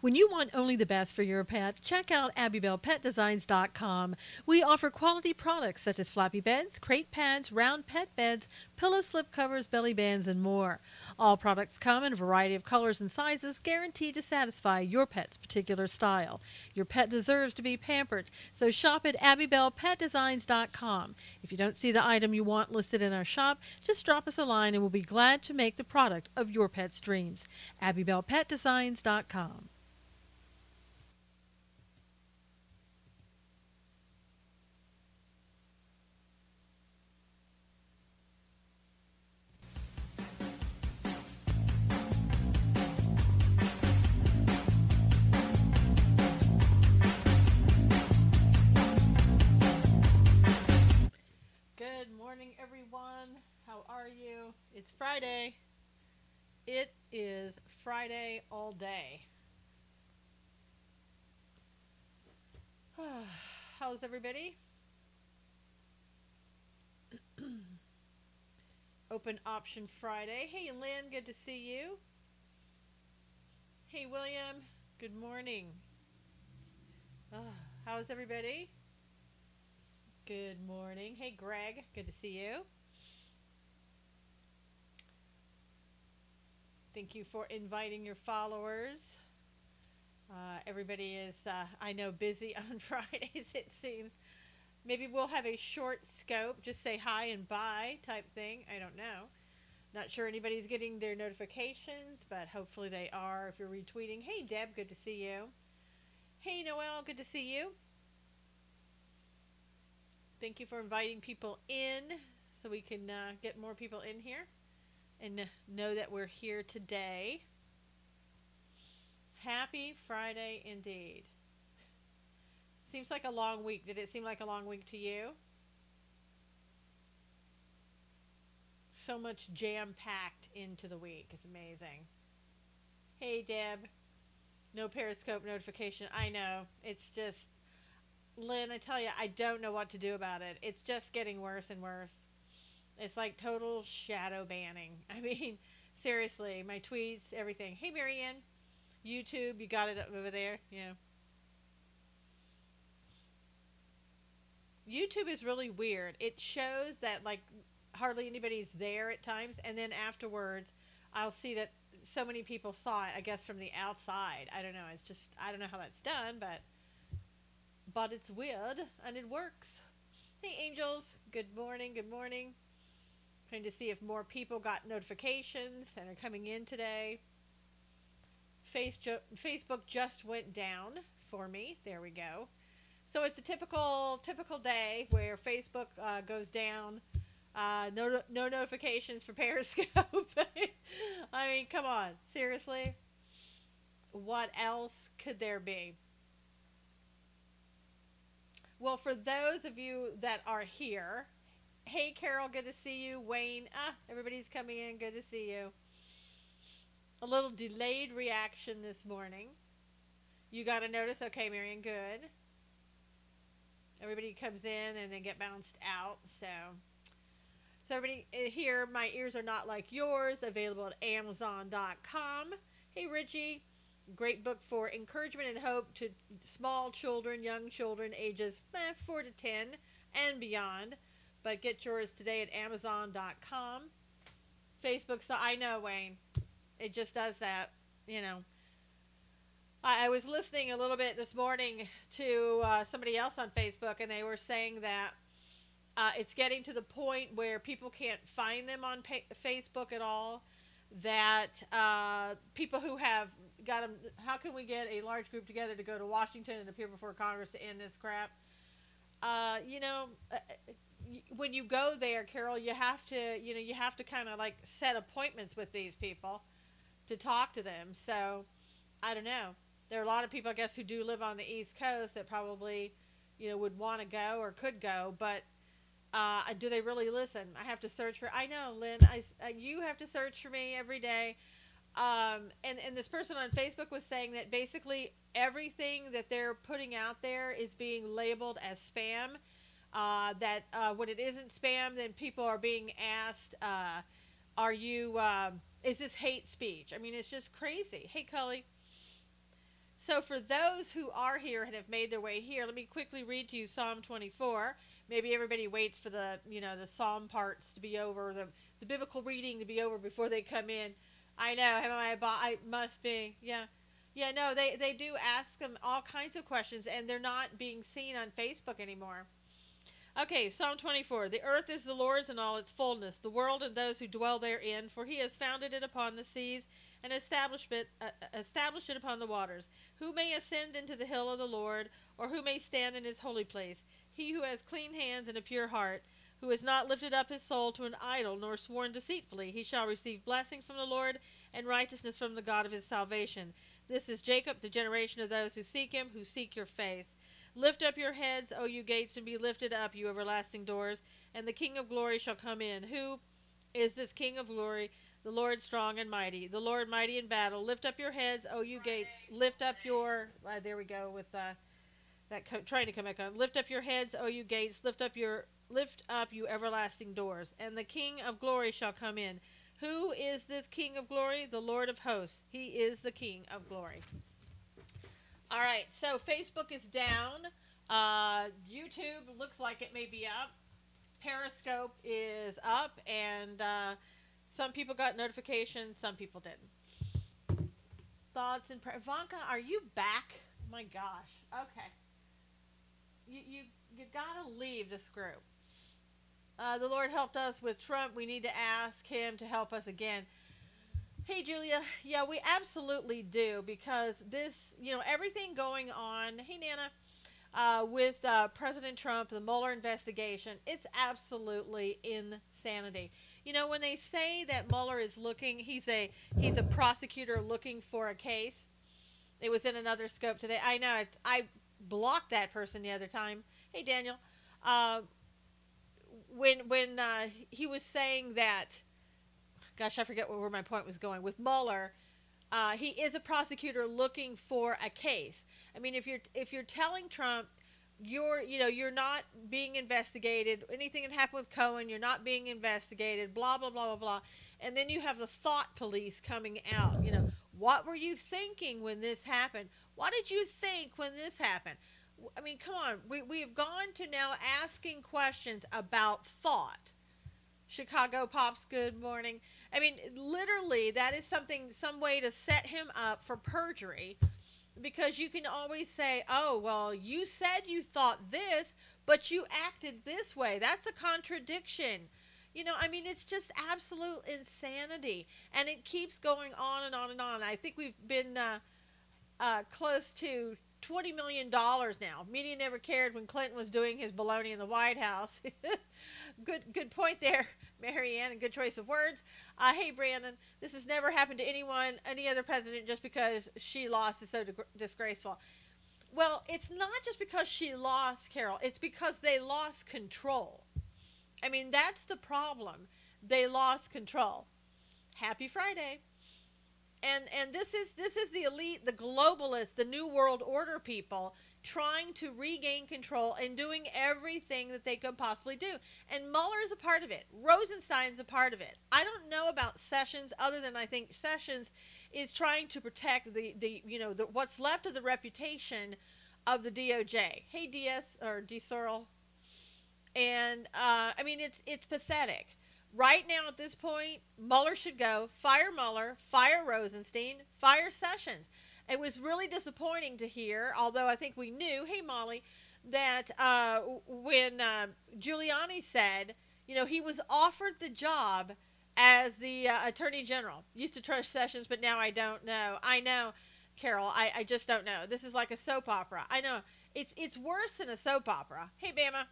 When you want only the best for your pet, check out AbbybellPetDesigns.com. We offer quality products such as floppy beds, crate pads, round pet beds, pillow slip covers, belly bands, and more. All products come in a variety of colors and sizes, guaranteed to satisfy your pet's particular style. Your pet deserves to be pampered, so shop at AbbybellPetDesigns.com. If you don't see the item you want listed in our shop, just drop us a line and we'll be glad to make the product of your pet's dreams. AbbybellPetDesigns.com. Good morning, everyone. How are you? It's Friday. It is Friday all day. How's everybody? Open Option Friday. Hey, Lynn, good to see you. Hey, William, good morning. How's everybody? Good morning. Hey, Greg, good to see you. Thank you for inviting your followers. Everybody is, I know, busy on Fridays, it seems. Maybe we'll have a short scope, just say hi and bye type thing. I don't know. Not sure anybody's getting their notifications, but hopefully they are if you're retweeting. Hey, Deb, good to see you. Hey, Noelle, good to see you. Thank you for inviting people in so we can get more people in here and know that we're here today. Happy Friday indeed. Seems like a long week. Did it seem like a long week to you? So much jam-packed into the week. It's amazing. Hey, Deb. No Periscope notification. I know. It's just, Lynn, I tell you, I don't know what to do about it. It's just getting worse and worse. It's like total shadow banning. I mean, seriously, my tweets, everything. Hey, Marianne. YouTube, you got it over there? Yeah. YouTube is really weird. It shows that, like, hardly anybody's there at times, and then afterwards, I'll see that so many people saw it, I guess, from the outside. I don't know. It's just, I don't know how that's done, but it's weird, and it works. Hey, Angels. Good morning. Good morning. Trying to see if more people got notifications and are coming in today. Facebook just went down for me. There we go. So it's a typical day where Facebook goes down. No notifications for Periscope. I mean, come on. Seriously? What else could there be? Well, for those of you that are here, hey, Carol, good to see you. Wayne, everybody's coming in. Good to see you. A little delayed reaction this morning. You got to notice. Okay, Marion, good. Everybody comes in and then get bounced out. So everybody here, my ears are not like yours. Available at Amazon.com. Hey, Richie. Great book for encouragement and hope to small children, young children, ages 4 to 10 and beyond. But get yours today at Amazon.com. Facebook, so I know, Wayne. It just does that, you know. I was listening a little bit this morning to somebody else on Facebook, and they were saying that it's getting to the point where people can't find them on Facebook at all. That people who have got them, how can we get a large group together to go to Washington and appear before Congress to end this crap? When you go there, Carol, you have to kind of like set appointments with these people to talk to them. So I don't know. There are a lot of people, I guess, who do live on the East Coast that probably, would want to go or could go, but do they really listen? I have to search for, I know, Lynn, you have to search for me every day. And this person on Facebook was saying that basically everything that they're putting out there is being labeled as spam. That when it isn't spam, then people are being asked, is this hate speech? I mean, it's just crazy. Hey, Cully. So for those who are here and have made their way here, let me quickly read to you Psalm 24. Maybe everybody waits for the, the Psalm parts to be over, the biblical reading to be over before they come in. I know, I must be, yeah. Yeah, no, they do ask them all kinds of questions, and they're not being seen on Facebook anymore. Okay, Psalm 24. The earth is the Lord's and all its fullness, the world and those who dwell therein, for he has founded it upon the seas and established it upon the waters. Who may ascend into the hill of the Lord, or who may stand in his holy place? He who has clean hands and a pure heart, who has not lifted up his soul to an idol, nor sworn deceitfully, he shall receive blessing from the Lord and righteousness from the God of his salvation. This is Jacob, the generation of those who seek him, who seek your face. Lift up your heads, O you gates, and be lifted up, you everlasting doors, and the King of glory shall come in. Who is this King of glory? The Lord strong and mighty, the Lord mighty in battle. Lift up your heads, O you gates. Lift up your, there we go with trying to come back on. Lift up your heads, O you gates. Lift up, you everlasting doors, and the King of glory shall come in. Who is this King of glory? The Lord of hosts. He is the King of glory. All right, so Facebook is down. YouTube looks like it may be up. Periscope is up, and some people got notifications, some people didn't. Thoughts and Ivanka, are you back? My gosh. Okay. You gotta leave this group. The Lord helped us with Trump. We need to ask him to help us again. Hey, Julia. Yeah, we absolutely do, because this, everything going on. Hey, Nana. With President Trump, the Mueller investigation, it's absolutely insanity. When they say that Mueller is looking, he's a prosecutor looking for a case. It was in another scope today. I know. I blocked that person the other time. Hey, Daniel. When he was saying that, gosh, I forget where my point was going. With Mueller, he is a prosecutor looking for a case. I mean, if you're telling Trump you're not being investigated, anything that happened with Cohen, you're not being investigated, blah blah blah blah blah, and then you have the thought police coming out. What were you thinking when this happened? What did you think when this happened? I mean, come on. We've gone to now asking questions about thought. Chicago Pops, good morning. I mean, literally, that is some way to set him up for perjury, because you can always say, oh, well, you said you thought this, but you acted this way. That's a contradiction. I mean, it's just absolute insanity. And it keeps going on and on and on. I think we've been close to $20 million now. Media never cared when Clinton was doing his baloney in the White House. Good point there, Marianne, and good choice of words. Hey, Brandon, this has never happened to anyone, any other president, just because she lost is so disgraceful. Well, it's not just because she lost, Carol. It's because they lost control. I mean, that's the problem. They lost control. Happy Friday. And this is the elite, the globalists, the New World Order people trying to regain control and doing everything that they could possibly do. And Mueller is a part of it. Rosenstein's a part of it. I don't know about Sessions, other than I think Sessions is trying to protect the what's left of the reputation of the DOJ. Hey, DS or D. Searle. And I mean, it's pathetic. Right now, at this point, Mueller should go. Fire Mueller, fire Rosenstein, fire Sessions. It was really disappointing to hear, although I think we knew, hey, Molly, that when Giuliani said, he was offered the job as the Attorney General. Used to trust Sessions, but now I don't know. I know, Carol, I just don't know. This is like a soap opera. I know. It's worse than a soap opera. Hey, Bama.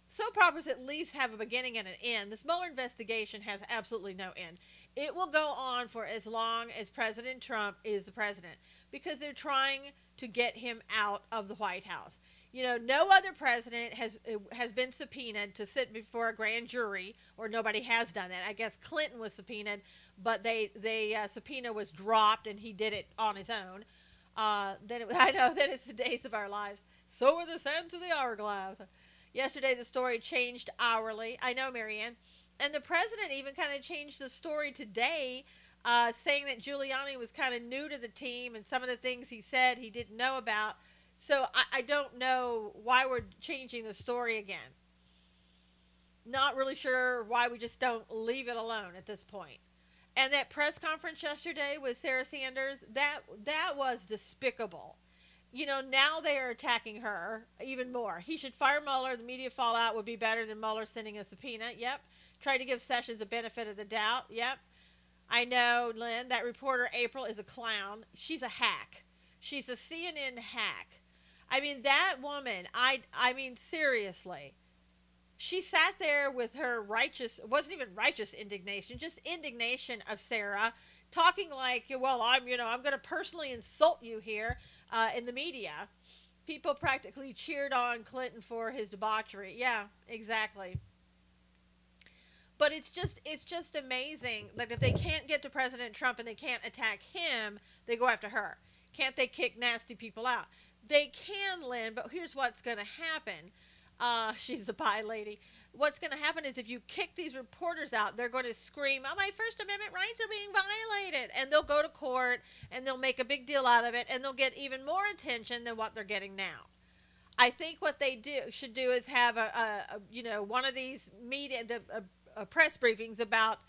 Soap operas at least have a beginning and an end. This Mueller investigation has absolutely no end. It will go on for as long as President Trump is the president, because they're trying to get him out of the White House. No other president has been subpoenaed to sit before a grand jury, or nobody has done that. I guess Clinton was subpoenaed, but they subpoena was dropped, and he did it on his own. I know that it's the days of our lives. So are the sands of the hourglass. Yesterday, the story changed hourly. I know, Marianne. And the president even kind of changed the story today saying that Giuliani was kind of new to the team and some of the things he said he didn't know about. So I don't know why we're changing the story again. Not really sure why we just don't leave it alone at this point. And that press conference yesterday with Sarah Sanders, that was despicable. You know, now they are attacking her even more. He should fire Mueller. The media fallout would be better than Mueller sending a subpoena. Yep. Try to give Sessions a benefit of the doubt. Yep. I know, Lynn, that reporter April is a clown. She's a hack. She's a CNN hack. I mean, that woman, I mean, seriously. She sat there with her righteous, it wasn't even righteous indignation, just indignation of Sarah, talking like, well, I'm going to personally insult you here in the media. People practically cheered on Clinton for his debauchery. Yeah, exactly. But it's just amazing. Like, if they can't get to President Trump and they can't attack him, they go after her. Can't they kick nasty people out? They can, Lynn, but here's what's going to happen. She's a pie lady. What's going to happen is if you kick these reporters out, they're going to scream, oh, my First Amendment rights are being violated. And they'll go to court and they'll make a big deal out of it and they'll get even more attention than what they're getting now. I think what they should do is have one of these media, press briefings about,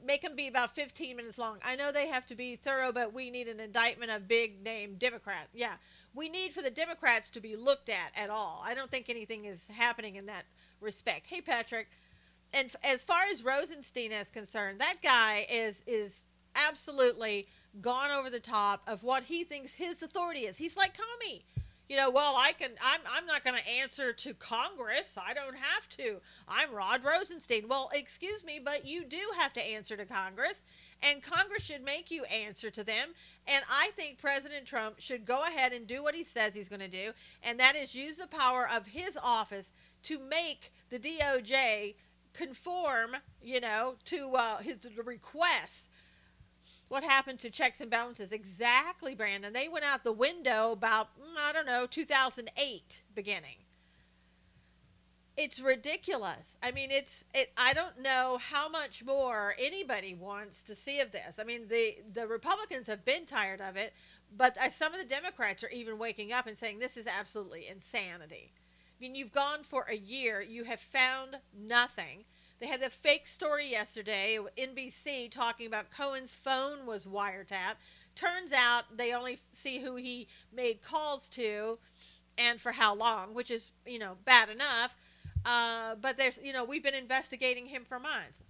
make them be about 15 minutes long. I know they have to be thorough, but we need an indictment of big name Democrat. Yeah, we need for the Democrats to be looked at all. I don't think anything is happening in that respect. Hey, Patrick, and as far as Rosenstein is concerned, that guy is absolutely gone over the top of what he thinks his authority is. He's like Comey. Well, I'm not going to answer to Congress. I don't have to. I'm Rod Rosenstein. Well, excuse me, but you do have to answer to Congress, and Congress should make you answer to them. And I think President Trump should go ahead and do what he says he's going to do, and that is use the power of his office to make the DOJ conform, to his requests. What happened to checks and balances? Exactly, Brandon. They went out the window about, 2008 beginning. It's ridiculous. I mean, I don't know how much more anybody wants to see of this. I mean, the Republicans have been tired of it, but some of the Democrats are even waking up and saying this is absolutely insanity. I mean, you've gone for a year. You have found nothing. They had the fake story yesterday, NBC, talking about Cohen's phone was wiretapped. Turns out they only see who he made calls to and for how long, which is, bad enough. But there's, we've been investigating him for months.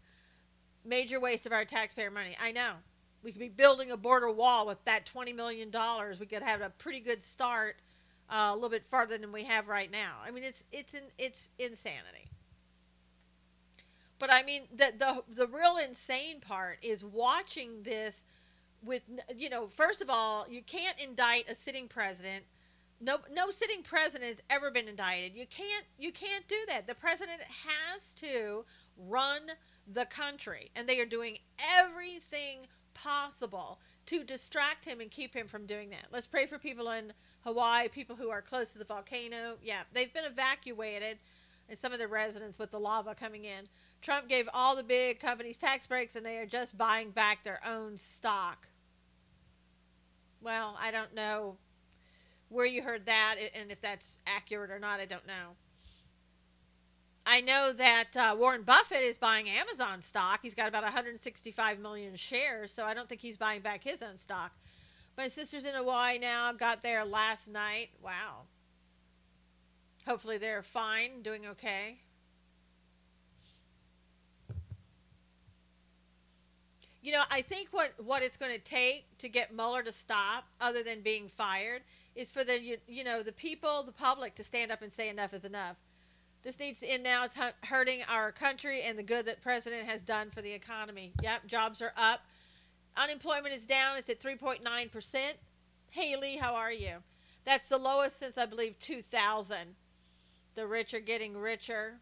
Major waste of our taxpayer money. I know. We could be building a border wall with that $20 million. We could have a pretty good start, a little bit farther than we have right now. I mean, it's insanity. But I mean, the real insane part is watching this with, first of all, you can't indict a sitting president. No sitting president has ever been indicted. You can't do that. The president has to run the country, and they are doing everything possible to distract him and keep him from doing that. Let's pray for people in Hawaii, people who are close to the volcano. Yeah, they've been evacuated, and some of the residents with the lava coming in. Trump gave all the big companies tax breaks, and they are just buying back their own stock. Well, I don't know where you heard that, and if that's accurate or not, I don't know. I know that Warren Buffett is buying Amazon stock. He's got about 165 million shares, so I don't think he's buying back his own stock. My sister's in Hawaii now, got there last night. Wow. Hopefully they're fine, doing okay. I think what it's going to take to get Mueller to stop, other than being fired, is for the people, the public, to stand up and say enough is enough. This needs to end now. It's hurting our country and the good that President has done for the economy. Yep, jobs are up. Unemployment is down. It's at 3.9%. Haley, how are you? That's the lowest since, I believe, 2000. The rich are getting richer.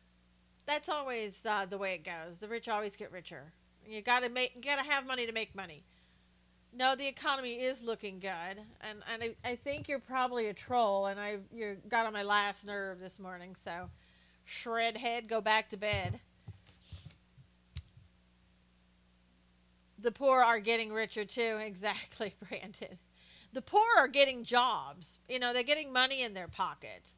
That's always the way it goes. The rich always get richer. You gotta have money to make money. No, the economy is looking good, and I think you're probably a troll, and you got on my last nerve this morning. So, shred head, go back to bed. The poor are getting richer too. Exactly, Brandon. The poor are getting jobs. They're getting money in their pockets,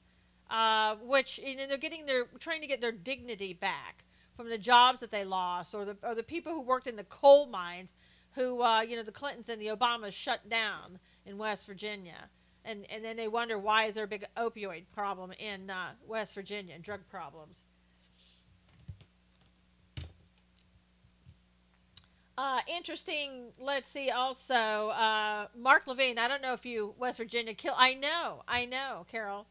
which they're trying to get their dignity back from the jobs that they lost, or the people who worked in the coal mines, who the Clintons and the Obamas shut down in West Virginia, and then they wonder why is there a big opioid problem in West Virginia, drug problems. Interesting. Let's see. Also, Mark Levine. I don't know if you West Virginia kill. I know, Carol.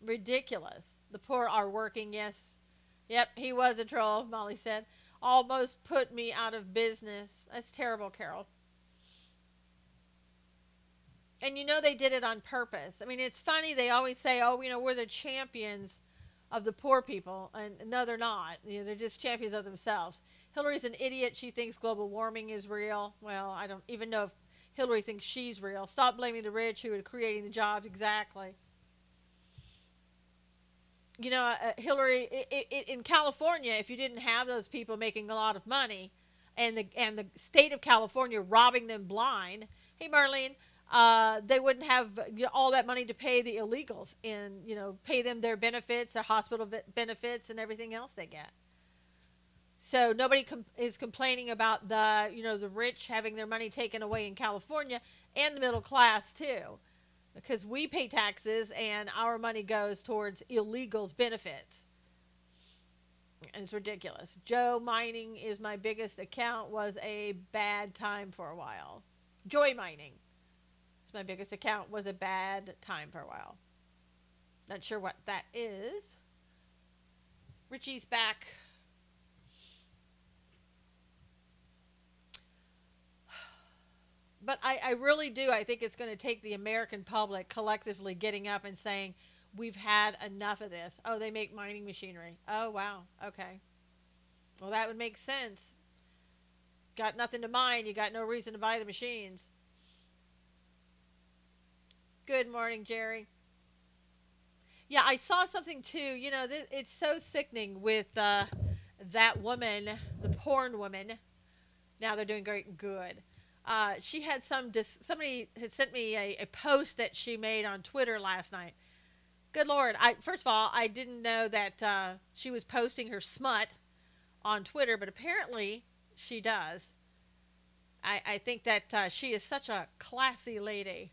Ridiculous. The poor are working. Yes. Yep. He was a troll. Molly said. Almost put me out of business. That's terrible, Carol. And they did it on purpose. I mean, it's funny. They always say, "Oh, we're the champions of the poor people," and no, they're not. They're just champions of themselves. Hillary's an idiot. She thinks global warming is real. Well, I don't even know if Hillary thinks she's real. Stop blaming the rich who are creating the jobs. Exactly. Hillary, in California, if you didn't have those people making a lot of money, and the state of California robbing them blind, hey Marlene, they wouldn't have all that money to pay the illegals and pay them their benefits, their hospital benefits, and everything else they get. So nobody is complaining about the rich having their money taken away in California, and the middle class too, because we pay taxes and our money goes towards illegals' benefits. And it's ridiculous. Joe mining is my biggest account was a bad time for a while. Joy mining is my biggest account was a bad time for a while. Not sure what that is. Richie's back. But I really do. I think it's going to take the American public collectively getting up and saying, we've had enough of this. Oh, they make mining machinery. Oh, wow. Okay. Well, that would make sense. Got nothing to mine. You got no reason to buy the machines. Good morning, Jerry. Yeah, I saw something too. It's so sickening with that woman, the porn woman. Now they're doing great and good. She had somebody had sent me a post that she made on Twitter last night. Good Lord. First of all, I didn't know that she was posting her smut on Twitter, but apparently she does. I think that she is such a classy lady.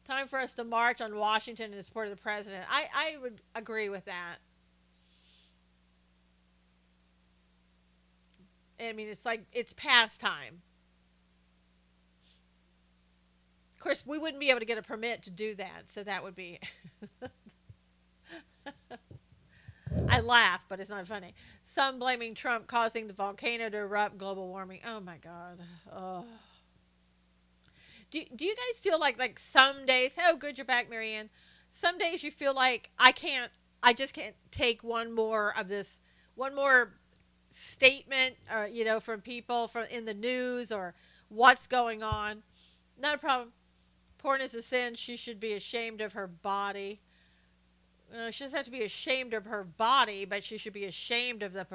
Time for us to march on Washington in support of the president. I would agree with that. I mean, it's like, it's past time. Of course, we wouldn't be able to get a permit to do that, so that would be... I laugh, but it's not funny. Some blaming Trump causing the volcano to erupt, global warming. Oh, my God. Oh. Do you guys feel like some days... Oh, good, you're back, Marianne. Some days you feel like I just can't take one more of this, one more statement, or, from people in the news or what's going on. Not a problem. Porn is a sin. She should be ashamed of her body. She doesn't have to be ashamed of her body, but she should be ashamed of the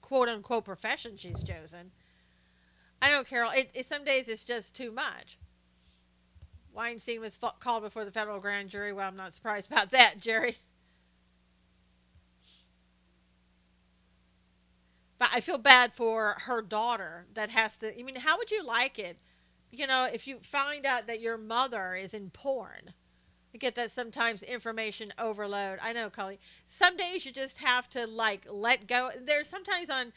quote-unquote profession she's chosen. I know, Carol. Some days it's just too much. Weinstein was called before the federal grand jury. Well, I'm not surprised about that, Jerry. But I feel bad for her daughter that has to... I mean, how would you like it, if you find out that your mother is in porn? I get that sometimes information overload. I know, Cully. Some days you just have to, let go. There's sometimes I'm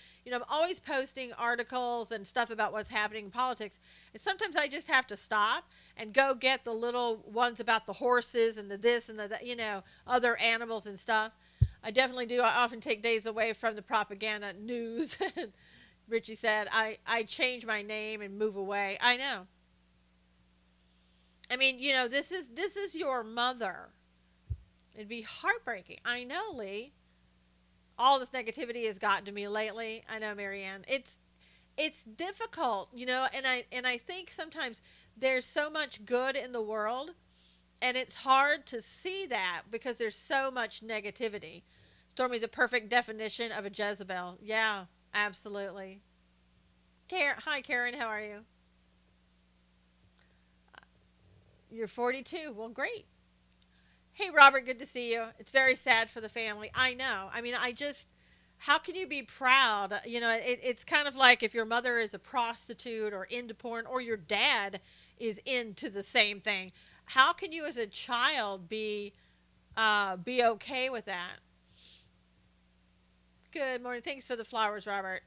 always posting articles and stuff about what's happening in politics. And sometimes I just have to stop and go get the little ones about the horses and the this and the, other animals and stuff. I definitely do. I often take days away from the propaganda news. Richie said, I change my name and move away. I know. I mean, this is your mother. It'd be heartbreaking. I know, Lee. All this negativity has gotten to me lately. I know, Marianne. It's difficult, and I think sometimes there's so much good in the world, and it's hard to see that because there's so much negativity. Stormy's a perfect definition of a Jezebel. Yeah, absolutely. Hi, Karen. How are you? You're 42. Well, great. Hey, Robert. Good to see you. It's very sad for the family. I know. I mean, I just. How can you be proud? It's kind of like if your mother is a prostitute or into porn, or your dad is into the same thing. How can you, as a child, be okay with that? Good morning. Thanks for the flowers, Robert.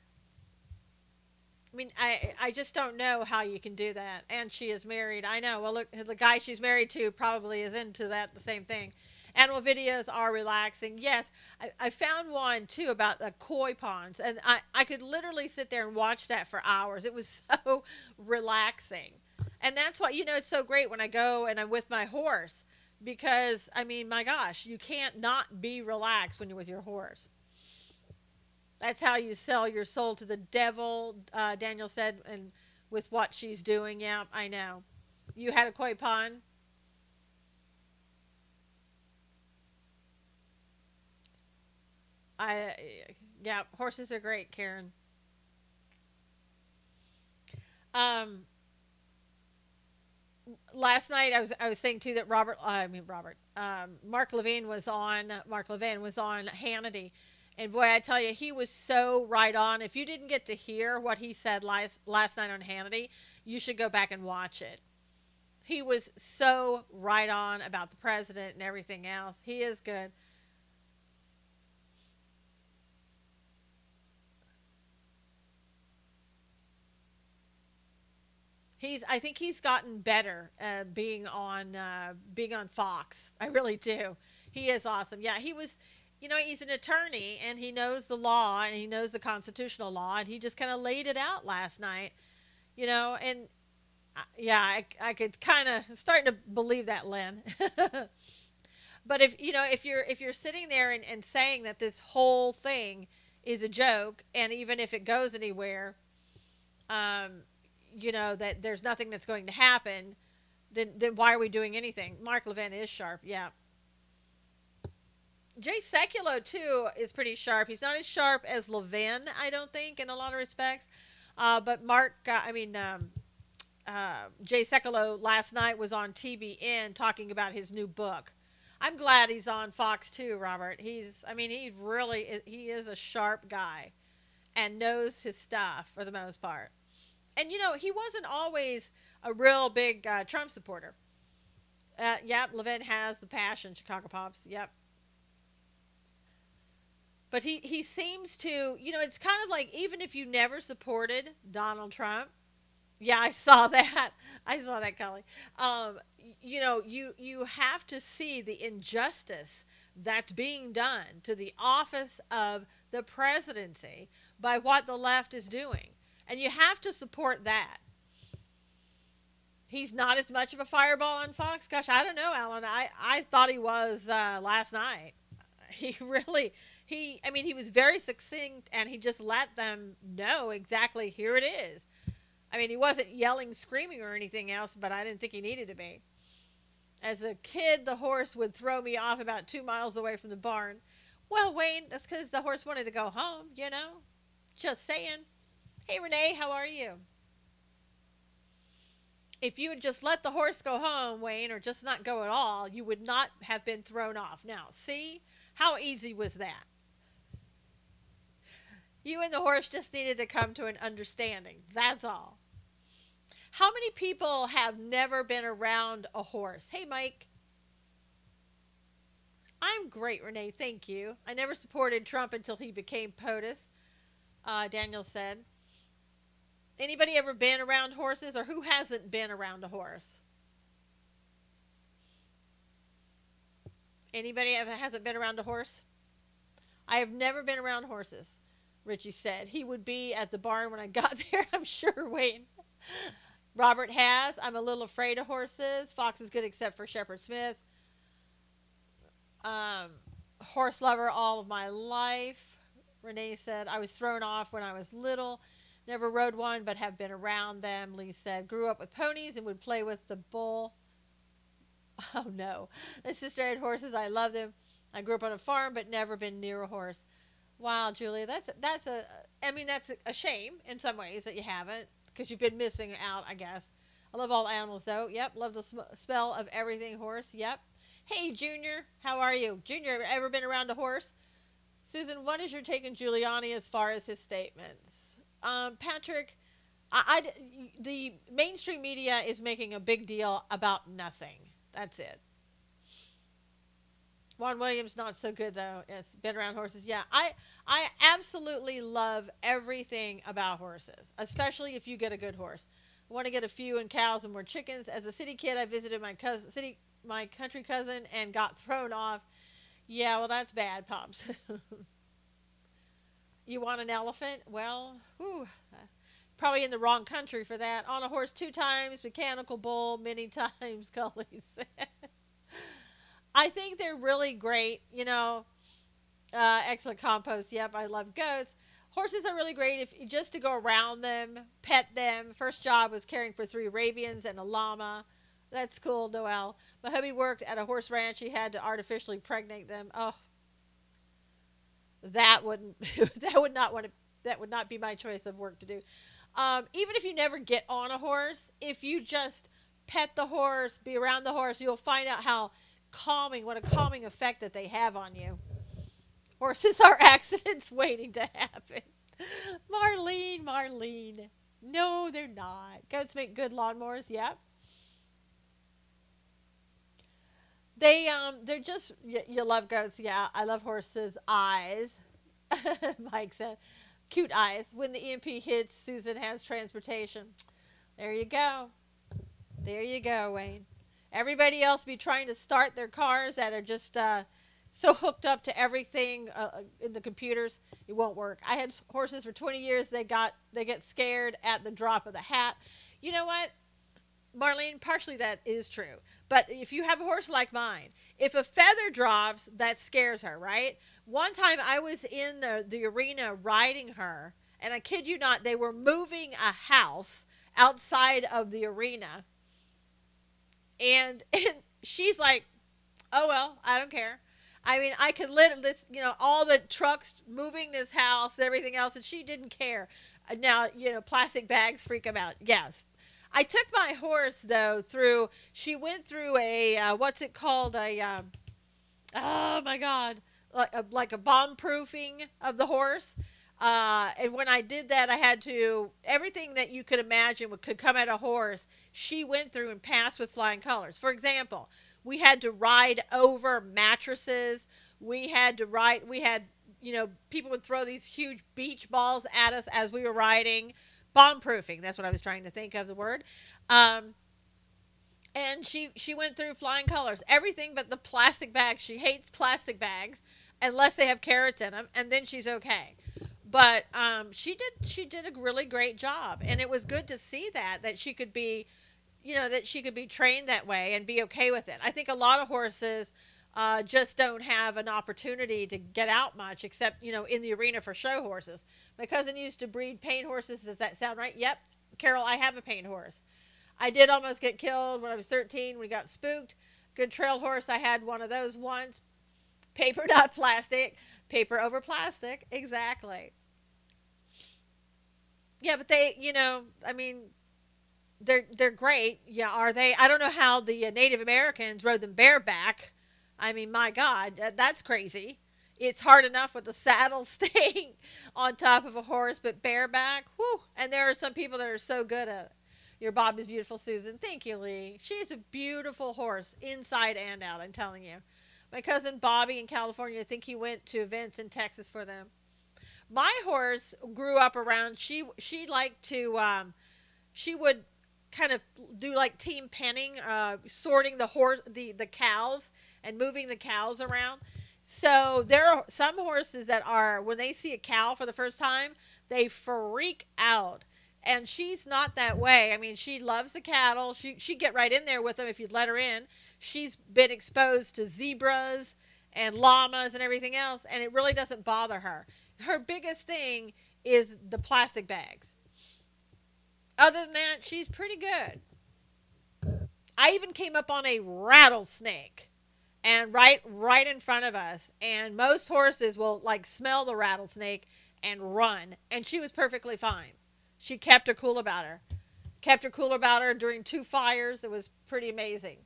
I mean, I just don't know how you can do that. And she is married. I know. Well, look, the guy she's married to probably is into that, the same thing. Animal videos are relaxing. Yes, I found one too about the koi ponds, and I could literally sit there and watch that for hours. It was so relaxing. And that's why, it's so great when I go and I'm with my horse, because, I mean, my gosh, you can't not be relaxed when you're with your horse. That's how you sell your soul to the devil, Daniel said, and with what she's doing. Yeah, I know. You had a koi pond? I, yeah, horses are great, Karen. Um, Last night I was saying too that Mark Levine was on Hannity, and boy, I tell you, he was so right on. If you didn't get to hear what he said last night on Hannity, you should go back and watch it. He was so right on about the president and everything else. He is good. I think he's gotten better being on Fox. I really do. He is awesome. Yeah, he was. He's an attorney and he knows the law and he knows the constitutional law, and he just kind of laid it out last night. And yeah, I could kind of starting to believe that, Lynn. But if you're sitting there and saying that this whole thing is a joke, and even if it goes anywhere, um, that there's nothing that's going to happen, then why are we doing anything? Mark Levin is sharp, yeah. Jay Sekulow too is pretty sharp. He's not as sharp as Levin, I don't think, in a lot of respects. But Jay Sekulow last night was on TBN talking about his new book. I'm glad he's on Fox too, Robert. I mean, he is a sharp guy and knows his stuff for the most part. And he wasn't always a real big Trump supporter. Yep, Levin has the passion, Chicago Pops. Yep. But he seems to, it's kind of like, even if you never supported Donald Trump. Yeah, I saw that. I saw that, Kelly. You have to see the injustice that's being done to the office of the presidency by what the left is doing. And you have to support that. He's not as much of a fireball on Fox. Gosh, I don't know, Alan. I thought he was last night. He really, I mean, he was very succinct, and he just let them know exactly, here it is. I mean, he wasn't yelling, screaming, or anything else, but I didn't think he needed to be. As a kid, the horse would throw me off about 2 miles away from the barn. Well, Wayne, that's because the horse wanted to go home. Just saying. Hey, Renee, how are you? If you had just let the horse go home, Wayne, or just not go at all, you would not have been thrown off. Now, see? How easy was that? You and the horse just needed to come to an understanding. That's all. How many people have never been around a horse? Hey, Mike. I'm great, Renee. Thank you. I never supported Trump until he became POTUS, Daniel said. Anybody ever been around horses, or who hasn't been around a horse? Anybody ever hasn't been around a horse? I have never been around horses, Richie said. He would be at the barn when I got there, I'm sure, Wayne. Robert has. I'm a little afraid of horses. Fox is good except for Shepard Smith. Um, Horse lover all of my life. Renee said, I was thrown off when I was little. Never rode one, but have been around them. Lee said, grew up with ponies and would play with the bull. Oh, no. My sister had horses. I love them. I grew up on a farm, but never been near a horse. Wow, Julia, that's a I mean that's a shame in some ways that you haven't because you've been missing out, I guess. I love all animals though. Yep, love the smell of everything horse. Yep. Hey, Junior, how are you? Junior, ever been around a horse? Susan, what is your take on Giuliani as far as his statements? Patrick, the mainstream media is making a big deal about nothing. That's it. Juan Williams not so good though. It's been around horses. Yeah, I absolutely love everything about horses, especially if you get a good horse. I want to get a few and cows and more chickens. As a city kid, I visited my country cousin, and got thrown off. Yeah, well, that's bad, pops. You want an elephant? Well, whew, probably in the wrong country for that. On a horse 2 times, mechanical bull many times, Cully said. I think they're really great. Excellent compost. Yep, I love goats. Horses are really great if just to go around them, pet them. First job was caring for 3 Arabians and a llama. That's cool, Noel. My hubby worked at a horse ranch. He had to artificially pregnate them. Oh, that wouldn't that would not be my choice of work to do. Even if you never get on a horse, if you just pet the horse, be around the horse, you'll find out how what a calming effect that they have on you. Horses are accidents waiting to happen. Marlene. No, they're not. Goats make good lawnmowers. Yep. They're just you love goats. Yeah, I love horses' eyes. Mike said, cute eyes. When the EMP hits, Susan has transportation. There you go. There you go, Wayne. Everybody else be trying to start their cars that are just so hooked up to everything in the computers. It won't work. I had horses for 20 years. They get scared at the drop of the hat. You know what? Marlene, partially that is true. But if you have a horse like mine, if a feather drops, that scares her, right? One time I was in the arena riding her, and I kid you not, they were moving a house outside of the arena. And she's like, oh, well, I don't care. I mean, I could literally, all the trucks moving this house and everything else, and she didn't care. Now, plastic bags freak them out. Yes. I took my horse, though, she went through a, what's it called? Oh, my God. Like a bomb-proofing of the horse. And when I did that, I had to, everything that you could imagine could come at a horse, she went through and passed with flying colors. For example, we had to ride over mattresses. We had, people would throw these huge beach balls at us as we were riding. Bomb-proofing, that's what I was trying to think of the word. And she went through flying colors. Everything but the plastic bags. She hates plastic bags unless they have carrots in them, and then she's okay. But she did a really great job, and it was good to see that she could be, that she could be trained that way and be okay with it. I think a lot of horses just don't have an opportunity to get out much, except in the arena for show horses. My cousin used to breed paint horses. Does that sound right? Yep, Carol, I have a paint horse. I did almost get killed when I was 13. We got spooked. Good trail horse. I had one of those once. Paper, not plastic. Paper over plastic. Exactly. Yeah, but they, I mean, they're great. Yeah, are they? I don't know how the Native Americans rode them bareback. I mean, my God, that's crazy. It's hard enough with the saddle staying on top of a horse, but bareback, whew. And there are some people that are so good at it. Your Bob is beautiful, Susan. Thank you, Lee. She's a beautiful horse, inside and out, I'm telling you. My cousin Bobby in California, I think he went to events in Texas for them. My horse grew up around, she liked to, she would kind of do like team penning, sorting the cows and moving the cows around. So there are some horses that are, when they see a cow for the first time, they freak out. And she's not that way. I mean, she loves the cattle. She'd get right in there with them if you'd let her in. She's been exposed to zebras and llamas and everything else, and it really doesn't bother her. Her biggest thing is the plastic bags. Other than that, she's pretty good. I even came up on a rattlesnake. and right in front of us. And most horses will like smell the rattlesnake and run. And she was perfectly fine. She kept her cool about her. Kept her cool about her during 2 fires. It was pretty amazing.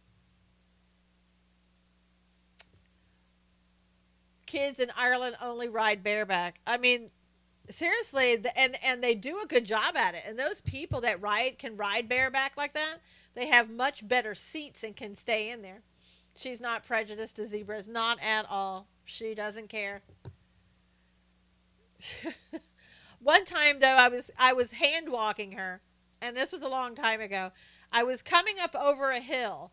Kids in Ireland only ride bareback. I mean, seriously, and they do a good job at it. And those people that can ride bareback like that, they have much better seats and can stay in there. She's not prejudiced to zebras, not at all. She doesn't care. One time though, I was hand walking her, and this was a long time ago. I was coming up over a hill,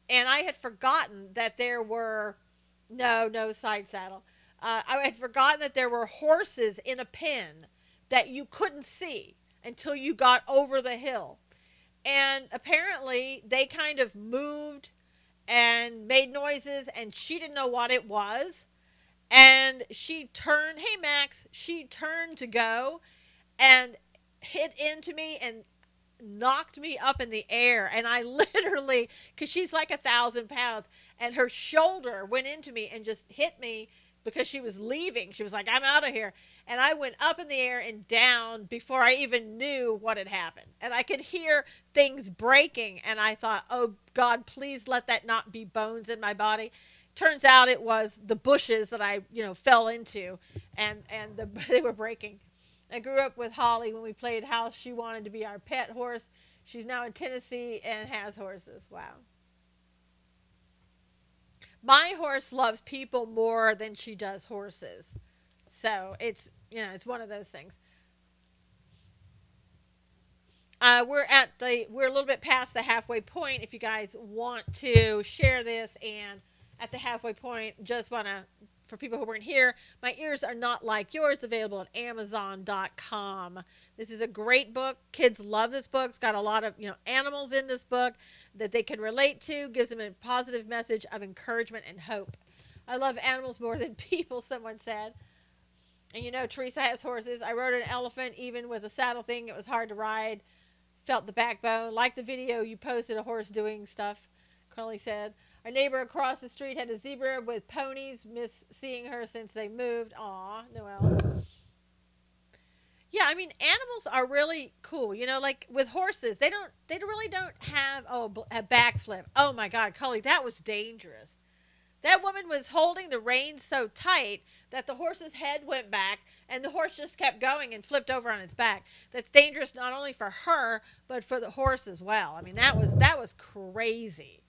and I had forgotten that there were no side saddle. I had forgotten that there were horses in a pen that you couldn't see until you got over the hill. And apparently they kind of moved and made noises, and she didn't know what it was. And she turned, hey Max, she turned to go and hit into me and knocked me up in the air. And I literally, because she's like 1,000 pounds, and her shoulder went into me and just hit me because she was leaving. She was like, I'm out of here. And I went up in the air and down before I even knew what had happened. And I could hear things breaking. And I thought, oh God, please let that not be bones in my body. Turns out it was the bushes that I, fell into, and they were breaking. I grew up with Holly when we played house. She wanted to be our pet horse. She's now in Tennessee and has horses. Wow. My horse loves people more than she does horses. So it's one of those things. We're a little bit past the halfway point. If you guys want to share this, and at the halfway point, just want to, for people who weren't here, My Ears Are Not Like Yours, available at Amazon.com. This is a great book. Kids love this book. It's got a lot of, animals in this book that they can relate to, gives them a positive message of encouragement and hope. I love animals more than people, someone said. And Teresa has horses. I rode an elephant, even with a saddle thing. It was hard to ride. Felt the backbone. Like the video you posted, a horse doing stuff, Carly said. Our neighbor across the street had a zebra with ponies. Miss seeing her since they moved. Aw, Noelle. Yeah, I mean, animals are really cool. Like with horses, they really don't have a backflip. Oh my God, Carly, that was dangerous. That woman was holding the reins so tight that the horse's head went back, and the horse just kept going and flipped over on its back. That's dangerous not only for her, but for the horse as well. I mean, that was crazy.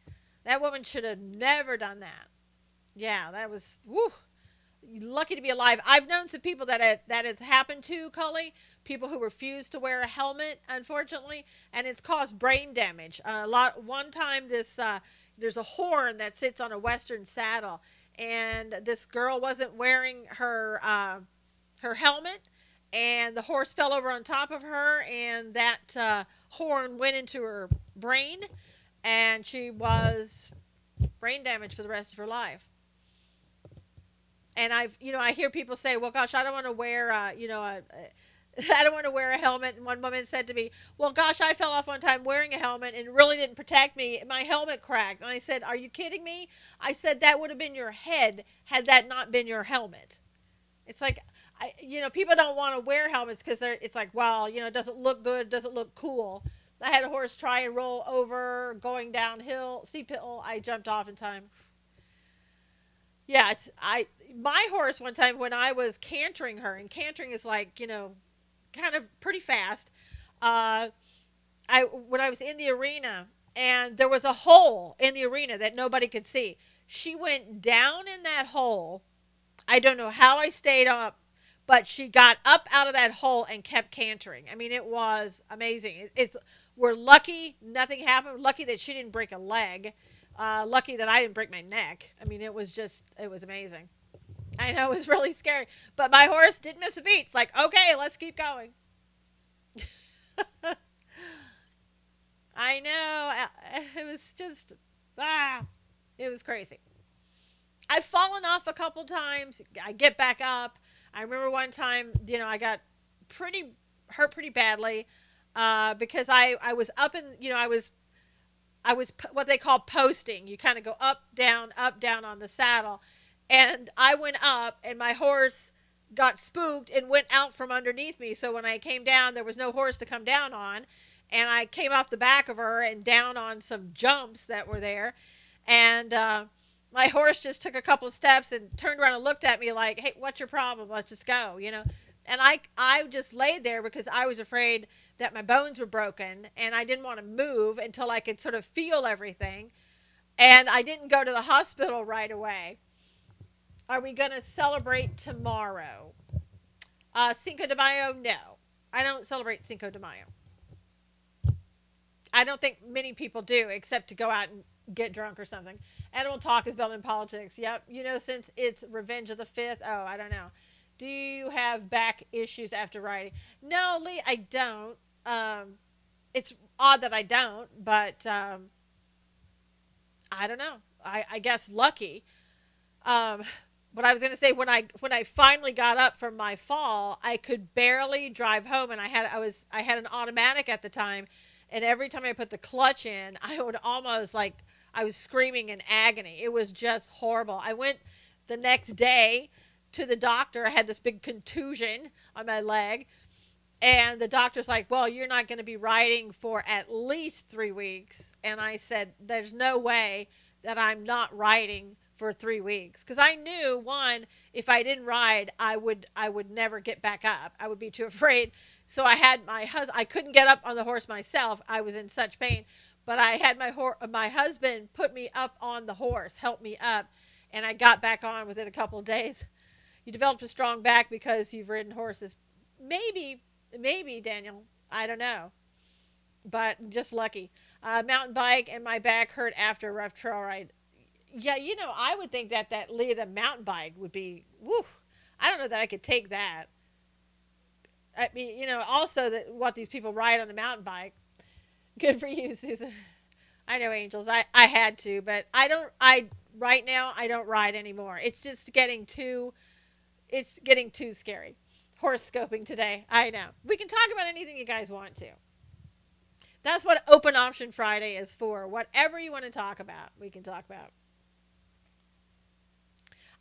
That woman should have never done that. Yeah, that was, woo, lucky to be alive. I've known some people that has happened to, Cully, people who refuse to wear a helmet, unfortunately, and it's caused brain damage. One time, there's a horn that sits on a Western saddle, and this girl wasn't wearing her helmet, and the horse fell over on top of her, and that horn went into her brain, and she was brain damaged for the rest of her life. And I hear people say, well, gosh, I don't want to wear, I don't want to wear a helmet. And one woman said to me, well, gosh, I fell off one time wearing a helmet and it really didn't protect me. My helmet cracked. And I said, are you kidding me? I said, that would have been your head had that not been your helmet. It's like, people don't want to wear helmets because it's like, well, it doesn't look good, doesn't look cool. I had a horse try and roll over going downhill, steep hill. I jumped off in time. Yeah, my horse one time when I was cantering her, and cantering is like, kind of pretty fast. When I was in the arena, and there was a hole in the arena that nobody could see. She went down in that hole. I don't know how I stayed up, but she got up out of that hole and kept cantering. I mean, it was amazing. We're lucky nothing happened. Lucky that she didn't break a leg. Lucky that I didn't break my neck. I mean, it was amazing. I know, it was really scary. But my horse didn't miss a beat. It's like, okay, let's keep going. I know. It was just, it was crazy. I've fallen off a couple times. I get back up. I remember one time, I got hurt pretty badly because I was up in, I was what they call posting. You kind of go up, down on the saddle. And I went up, and my horse got spooked and went out from underneath me. So when I came down, there was no horse to come down on. And I came off the back of her and down on some jumps that were there. And my horse just took a couple of steps and turned around and looked at me like, hey, what's your problem? Let's just go, you know. And I just laid there because I was afraid that my bones were broken, and I didn't want to move until I could sort of feel everything. And I didn't go to the hospital right away. Are we going to celebrate tomorrow? Cinco de Mayo? No. I don't celebrate Cinco de Mayo. I don't think many people do, except to go out and get drunk or something. Animal talk is better than politics. Yep. You know, since it's Revenge of the 5th. Oh, I don't know. Do you have back issues after riding? No, Lee, I don't. It's odd that I don't, but I don't know. I guess lucky. But I was going to say when I finally got up from my fall, I could barely drive home, and I had an automatic at the time, and every time I put the clutch in, I would almost like I was screaming in agony. It was just horrible. I went the next day to the doctor. I had this big contusion on my leg, and the doctor's like, well, you're not going to be riding for at least 3 weeks. And I said, there's no way that I'm not riding for 3 weeks, because I knew, one, if I didn't ride, I would never get back up. I would be too afraid. So I had my husband. I couldn't get up on the horse myself. I was in such pain, but I had my husband put me up on the horse, help me up, and I got back on within a couple of days. You developed a strong back because you've ridden horses. Maybe, Daniel. I don't know, but just lucky. Mountain bike, and my back hurt after a rough trail ride. Yeah, you know, I would think that the mountain bike would be, woo. I don't know that I could take that. I mean, you know, also that what these people ride on the mountain bike. Good for you, Susan. I know, Angels. I had to, but right now I don't ride anymore. It's just getting too scary. Horse scoping today. I know. We can talk about anything you guys want to. That's what Open Option Friday is for. Whatever you want to talk about, we can talk about.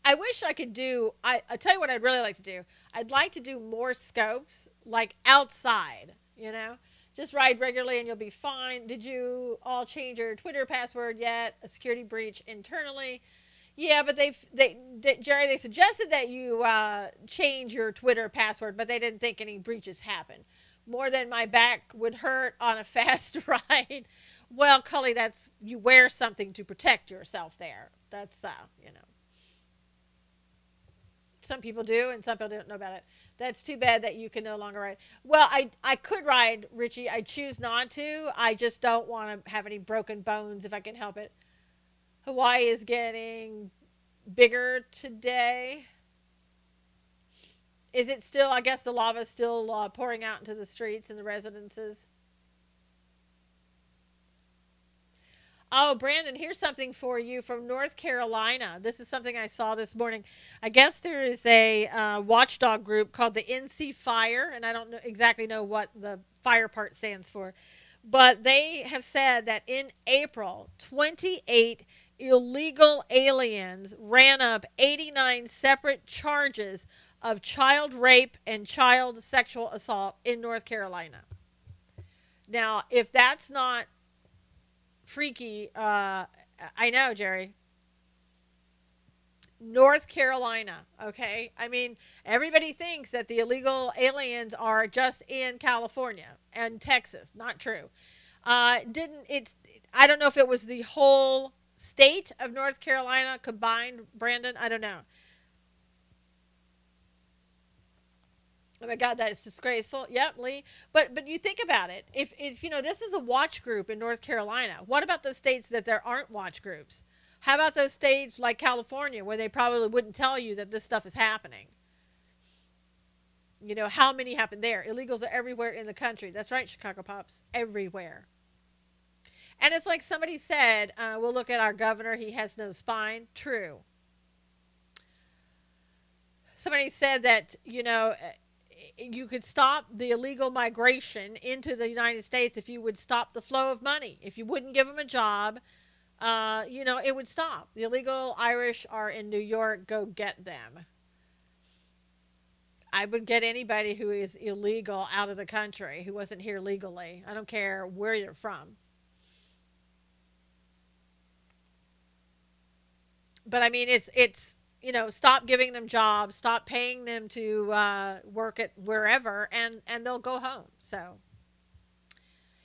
I wish I could do, I'll tell you what I'd really like to do. I'd like to do more scopes, like outside, you know. Just ride regularly and you'll be fine. Did you all change your Twitter password yet? A security breach internally? Yeah, but Jerry, they suggested that you change your Twitter password, but they didn't think any breaches happened. More than my back would hurt on a fast ride. Well, Cully, you wear something to protect yourself there. That's, you know. Some people do, and some people don't know about it. That's too bad that you can no longer ride. Well, I could ride, Richie. I choose not to. I just don't want to have any broken bones if I can help it. Hawaii is getting bigger today. Is it still, I guess the lava is still pouring out into the streets and the residences. Oh, Brandon, here's something for you from North Carolina. This is something I saw this morning. I guess there is a watchdog group called the NC Fire, and I don't exactly know what the fire part stands for. But they have said that in April, 28 illegal aliens ran up 89 separate charges of child rape and child sexual assault in North Carolina. Now, if that's not freaky, I know, Jerry. North Carolina, okay? I mean, everybody thinks that the illegal aliens are just in California and Texas. Not true. I don't know if it was the whole state of North Carolina combined, Brandon. I don't know. Oh my God, that is disgraceful. Yep, Lee. But you think about it. If you know, this is a watch group in North Carolina. What about those states that there aren't watch groups? How about those states like California where they probably wouldn't tell you that this stuff is happening? You know, how many happen there? Illegals are everywhere in the country. That's right, Chicago Pops. Everywhere. And it's like somebody said, we'll look at our governor. He has no spine. True. Somebody said that, you know, you could stop the illegal migration into the United States if you would stop the flow of money. If you wouldn't give them a job, it would stop. The illegal Irish are in New York. Go get them. I would get anybody who is illegal out of the country, who wasn't here legally. I don't care where you're from. But I mean, it's stop giving them jobs, stop paying them to work at wherever, and they'll go home. So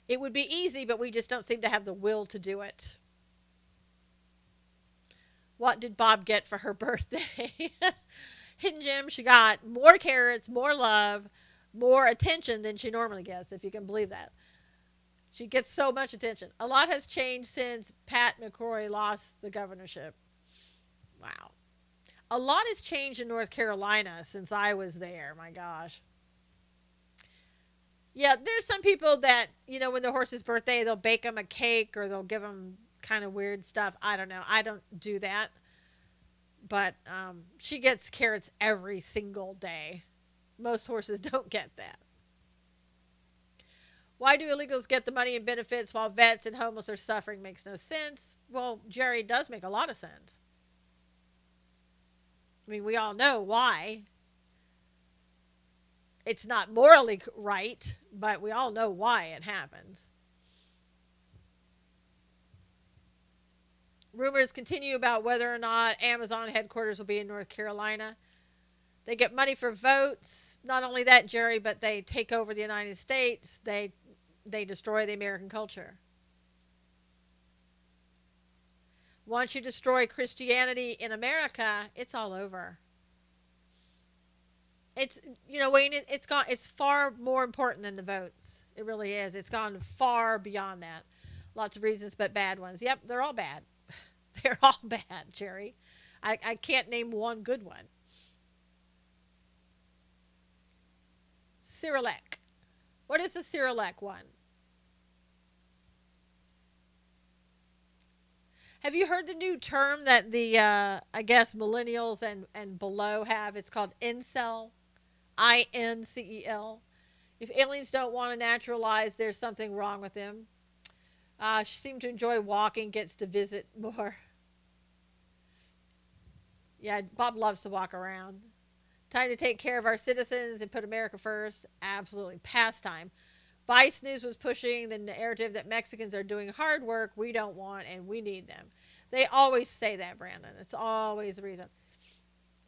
it would be easy, but we just don't seem to have the will to do it. What did Bob get for her birthday? Hidden gem, she got more carrots, more love, more attention than she normally gets, if you can believe that. She gets so much attention. A lot has changed since Pat McCrory lost the governorship. Wow. A lot has changed in North Carolina since I was there. My gosh. Yeah, there's some people that, when their horse's birthday, they'll bake them a cake or they'll give them kind of weird stuff. I don't know. I don't do that. But she gets carrots every single day. Most horses don't get that. Why do illegals get the money and benefits while vets and homeless are suffering? Makes no sense. Well, Jerry, it does make a lot of sense. I mean, we all know why. It's not morally right, but we all know why it happens. Rumors continue about whether or not Amazon headquarters will be in North Carolina. They get money for votes. Not only that, Jerry, but they take over the United States. They destroy the American culture. Once you destroy Christianity in America, it's all over. It's, Wayne, it's far more important than the votes. It really is. It's gone far beyond that. Lots of reasons, but bad ones. Yep, they're all bad. They're all bad, Jerry. I can't name one good one. Cyrillic. What is the Cyrillic one? Have you heard the new term that the, I guess, millennials and below have? It's called incel. INCEL. If aliens don't want to naturalize, there's something wrong with them. She seemed to enjoy walking, gets to visit more. Yeah, Bob loves to walk around. Time to take care of our citizens and put America first. Absolutely. Pastime. Vice News was pushing the narrative that Mexicans are doing hard work we don't want and we need them. They always say that, Brandon. It's always the reason.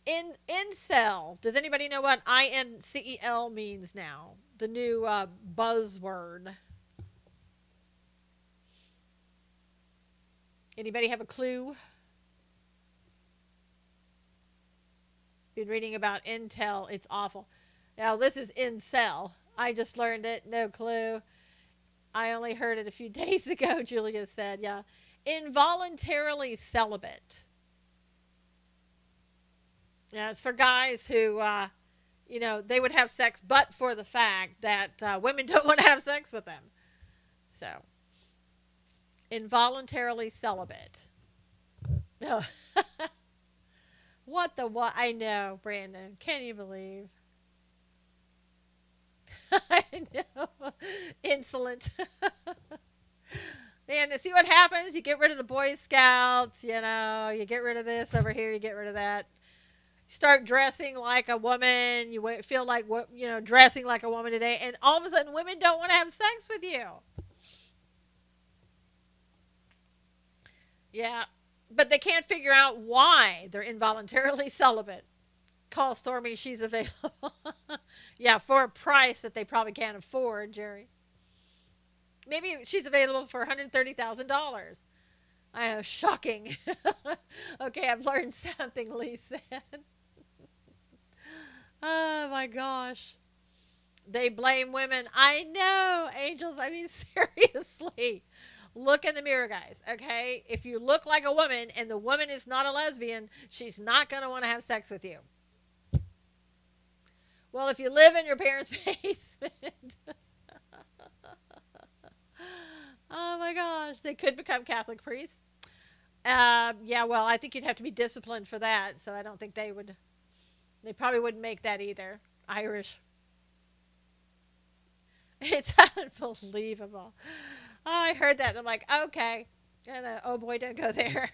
Incel. Does anybody know what INCEL means now? The new buzzword. Anybody have a clue? Been reading about Intel. It's awful. Now, this is incel. I just learned it. No clue. I only heard it a few days ago, Julia said. Yeah. Involuntarily celibate. Yeah, it's for guys who, they would have sex but for the fact that women don't want to have sex with them. So, involuntarily celibate. Oh. What? I know, Brandon. Can you believe? I know. Insolent. Man, see what happens? You get rid of the Boy Scouts, you get rid of this over here, you get rid of that. You start dressing like a woman, you feel like, dressing like a woman today, and all of a sudden women don't want to have sex with you. Yeah, but they can't figure out why they're involuntarily celibate. Call Stormy, she's available. Yeah, for a price that they probably can't afford, Jerry. Maybe she's available for $130,000. I know, shocking. Okay, I've learned something, Lee said. Oh my gosh. They blame women. I know, angels. I mean, seriously. Look in the mirror, guys, okay? If you look like a woman and the woman is not a lesbian, she's not going to want to have sex with you. Well, if you live in your parents' basement. Oh my gosh, they could become Catholic priests. Yeah, well, I think you'd have to be disciplined for that, so I don't think they probably wouldn't make that either. Irish. It's unbelievable. Oh, I heard that. And I'm like, okay. And oh boy, don't go there.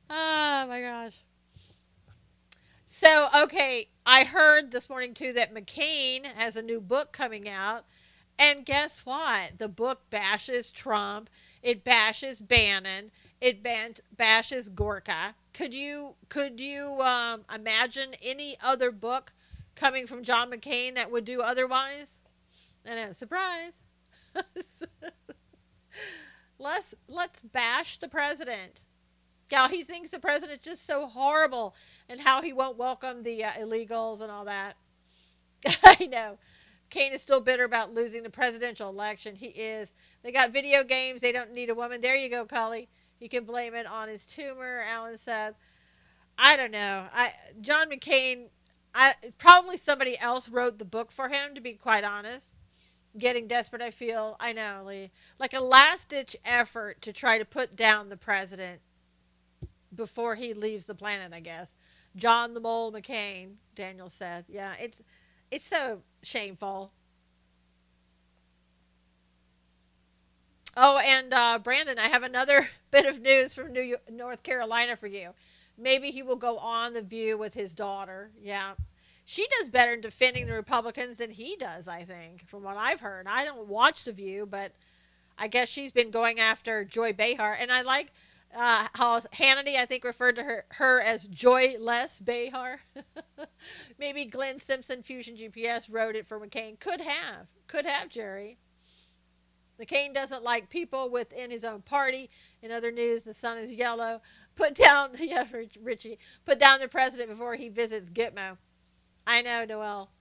Oh my gosh. So, okay, I heard this morning too that McCain has a new book coming out. And guess what? The book bashes Trump. It bashes Bannon. Bashes Gorka. Could you imagine any other book coming from John McCain that would do otherwise? I know, surprise. Let's bash the president. How he thinks the president's just so horrible, and how he won't welcome the illegals and all that. I know. Kane is still bitter about losing the presidential election. He is. They got video games. They don't need a woman. There you go, Cully. He can blame it on his tumor, Alan said. I don't know. John McCain, probably somebody else wrote the book for him, to be quite honest. Getting desperate, I feel. I know, Lee. Like a last-ditch effort to try to put down the president before he leaves the planet, I guess. John the Mole McCain, Daniel said. Yeah, it's so shameful. Oh, and Brandon, I have another bit of news from North Carolina for you. Maybe he will go on The View with his daughter. Yeah. She does better in defending the Republicans than he does, I think, from what I've heard. I don't watch The View, but I guess she's been going after Joy Behar. And I like how Hannity, I think, referred to her as Joyless Behar. Maybe Glenn Simpson, Fusion GPS, wrote it for McCain. Could have, Jerry. McCain doesn't like people within his own party. In other news, the sun is yellow. Richie, put down the president before he visits Gitmo. I know, Noel.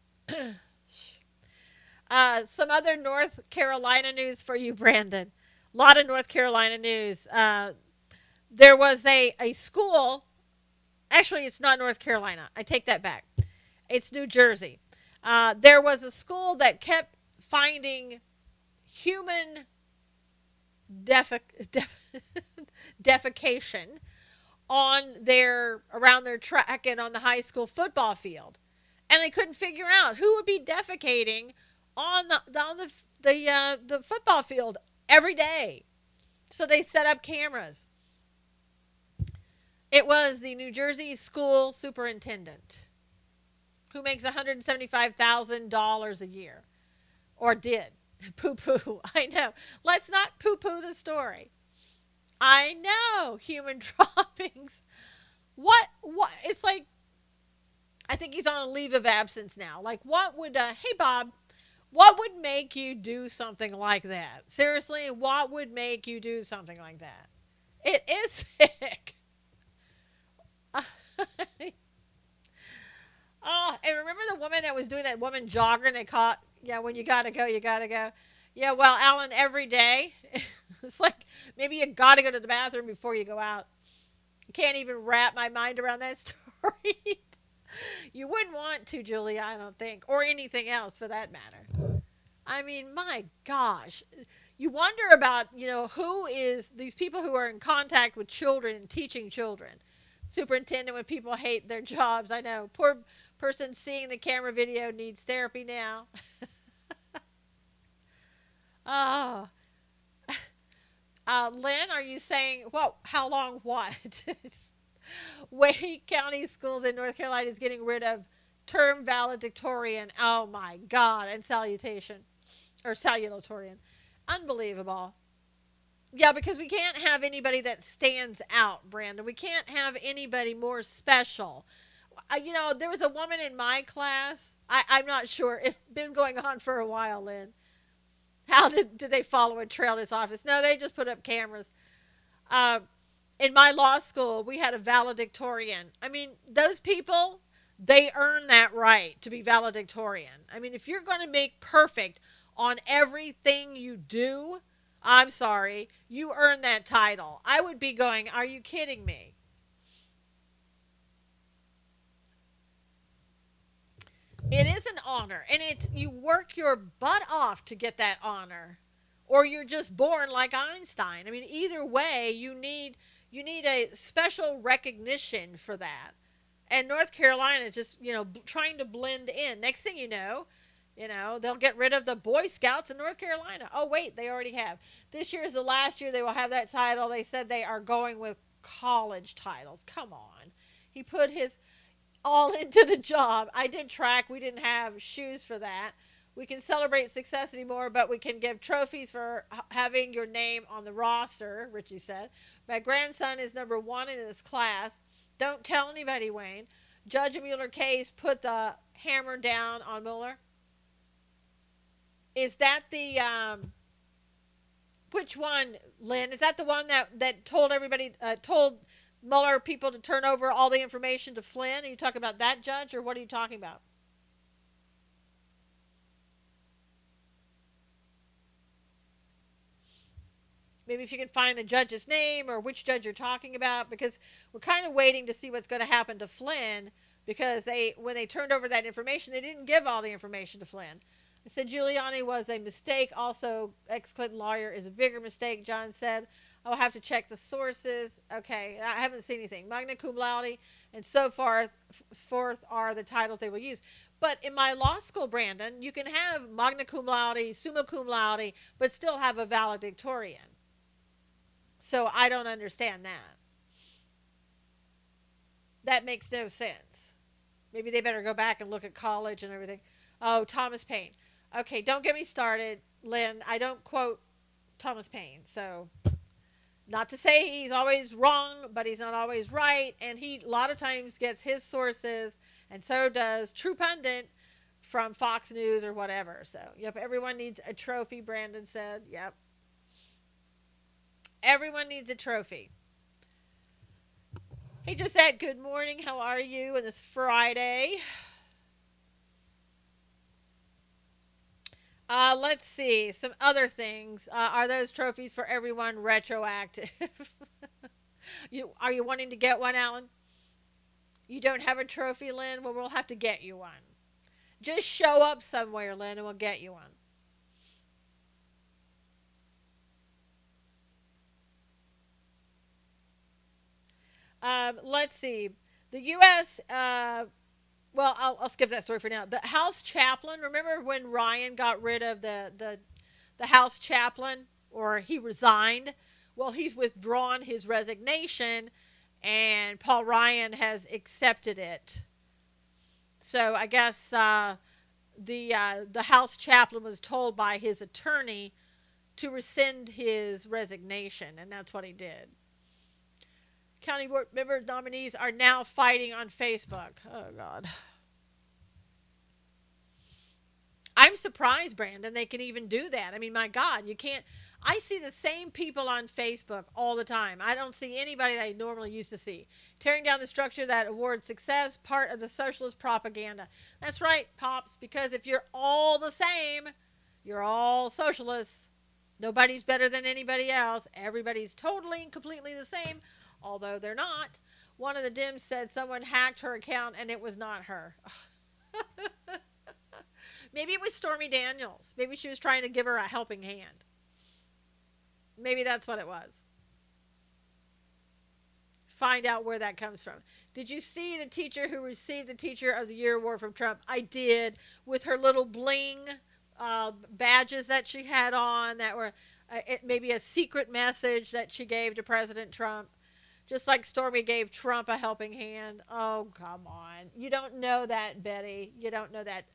Some other North Carolina news for you, Brandon. A lot of North Carolina news. There was a school. Actually, it's not North Carolina. I take that back. It's New Jersey. There was a school that kept finding human defecation around their track and on the high school football field, and they couldn't figure out who would be defecating on the football field every day. So they set up cameras. It was the New Jersey school superintendent, who makes $175,000 a year, or did. Poo-poo. I know. Let's not poo-poo the story. I know. Human droppings. What? It's like, I think he's on a leave of absence now. Like, what would, hey, Bob, what would make you do something like that? Seriously, what would make you do something like that? It is sick. Oh, and remember the woman that was doing that woman jogger and they caught, yeah, when you gotta go, you gotta go. Yeah, well, Alan, every day, it's like maybe you gotta go to the bathroom before you go out. I can't even wrap my mind around that story. You wouldn't want to, Julia, I don't think, or anything else for that matter. I mean, my gosh. You wonder about, who is these people who are in contact with children and teaching children. Superintendent, when people hate their jobs, I know. Poor person seeing the camera video needs therapy now. Oh. Lynn, are you saying, well, how long what? Wake County Schools in North Carolina is getting rid of term valedictorian. Oh, my God. And salutatorian. Unbelievable. Yeah, because we can't have anybody that stands out, Brandon. We can't have anybody more special. There was a woman in my class. I'm not sure. It's been going on for a while, Lynn. How did they follow a trail to his office? No, they just put up cameras. In my law school, we had a valedictorian. I mean, those people, they earn that right to be valedictorian. I mean, if you're going to make perfect on everything you do, I'm sorry, you earn that title. I would be going, are you kidding me? It is an honor, and you work your butt off to get that honor, or you're just born like Einstein. I mean, either way, you need a special recognition for that. And North Carolina is just, trying to blend in. Next thing you know, You know, they'll get rid of the Boy Scouts in North Carolina. Oh, wait, they already have. This year is the last year they will have that title. They said they are going with college titles. Come on. He put his all into the job. I did track. We didn't have shoes for that. We can celebrate success anymore, but we can give trophies for having your name on the roster, Richie said. My grandson is number one in his class. Don't tell anybody, Wayne. Judge Mueller case put the hammer down on Mueller. Is that the which one, Lynn? Is that the one that told everybody told Mueller people to turn over all the information to Flynn? Are you talking about that judge, or what are you talking about? Maybe if you can find the judge's name or which judge you're talking about, because we're kind of waiting to see what's going to happen to Flynn, because when they turned over that information, they didn't give all the information to Flynn. They said Giuliani was a mistake. Also, ex-Clinton lawyer is a bigger mistake, John said. I'll have to check the sources. Okay, I haven't seen anything. Magna cum laude and so far forth are the titles they will use. But in my law school, Brandon, you can have magna cum laude, summa cum laude, but still have a valedictorian. So I don't understand that. That makes no sense. Maybe they better go back and look at college and everything. Oh, Thomas Paine. Okay, don't get me started, Lynn. I don't quote Thomas Paine. So, not to say he's always wrong, but he's not always right. And he, a lot of times, gets his sources, and so does True Pundit from Fox News or whatever. So, yep, everyone needs a trophy, Brandon said. Yep. Everyone needs a trophy. Hey, Gisette, good morning. How are you on this Friday? Let's see. Some other things. Are those trophies for everyone retroactive? Are you wanting to get one, Alan? You don't have a trophy, Lynn? Well, we'll have to get you one. Just show up somewhere, Lynn, and we'll get you one. Let's see. The U.S. Well, I'll skip that story for now. The House chaplain. Remember when Ryan got rid of the House chaplain, or he resigned? Well, he's withdrawn his resignation, and Paul Ryan has accepted it. So I guess the House chaplain was told by his attorney to rescind his resignation, and that's what he did. County board member nominees are now fighting on Facebook. Oh, God. I'm surprised, Brandon, they can even do that. I mean, my God, you can't. I see the same people on Facebook all the time. I don't see anybody that I normally used to see. Tearing down the structure that awards success, part of the socialist propaganda. That's right, Pops, because if you're all the same, you're all socialists. Nobody's better than anybody else. Everybody's totally and completely the same, although they're not. One of the Dims said someone hacked her account and it was not her. Maybe it was Stormy Daniels. Maybe she was trying to give her a helping hand. Maybe that's what it was. Find out where that comes from. Did you see the teacher who received the Teacher of the Year award from Trump? I did, with her little bling badges that she had on that were maybe a secret message that she gave to President Trump. Just like Stormy gave Trump a helping hand. Oh, come on. You don't know that, Betty. You don't know that.